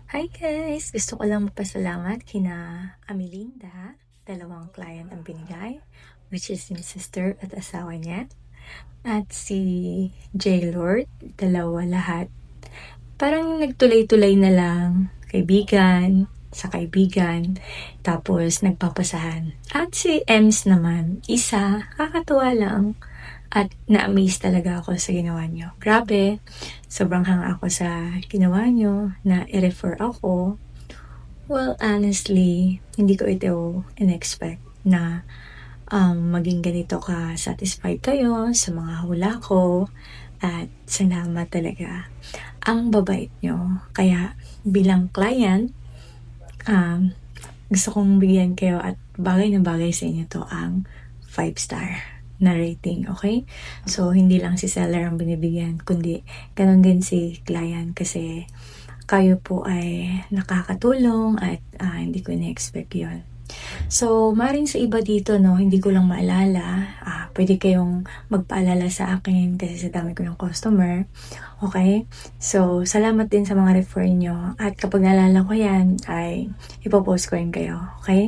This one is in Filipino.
Hi guys! Gusto ko lang magpasalamat kina Amelinda, dalawang client ang binigay, which is yung sister at asawa niya. At si J. Lord, dalawa lahat. Parang nagtulay-tulay na lang, kaibigan, sa kaibigan, tapos nagpapasahan. At si Ems naman, isa, kakatuwa lang. At na-amaze talaga ako sa ginawa niyo. Grabe, sobrang hanga ako sa ginawa niyo na i-refer ako. Well, honestly, hindi ko ito in-expect na maging ganito ka satisfied kayo sa mga hula ko. At salamat talaga. Ang babait nyo. Kaya bilang client, um, gusto kong bigyan kayo at bagay na bagay sa inyo to ang 5-star na rating, okay? So, hindi lang si seller ang binibigyan, kundi ganun din si client kasi kayo po ay nakakatulong at hindi ko na-expect yun. So, maring sa iba dito, no, hindi ko lang maalala. Pwede kayong magpaalala sa akin kasi sa dami ko ng customer. Okay? So, salamat din sa mga refer nyo. At kapag naalala ko yan, ay ipopost ko rin kayo. Okay?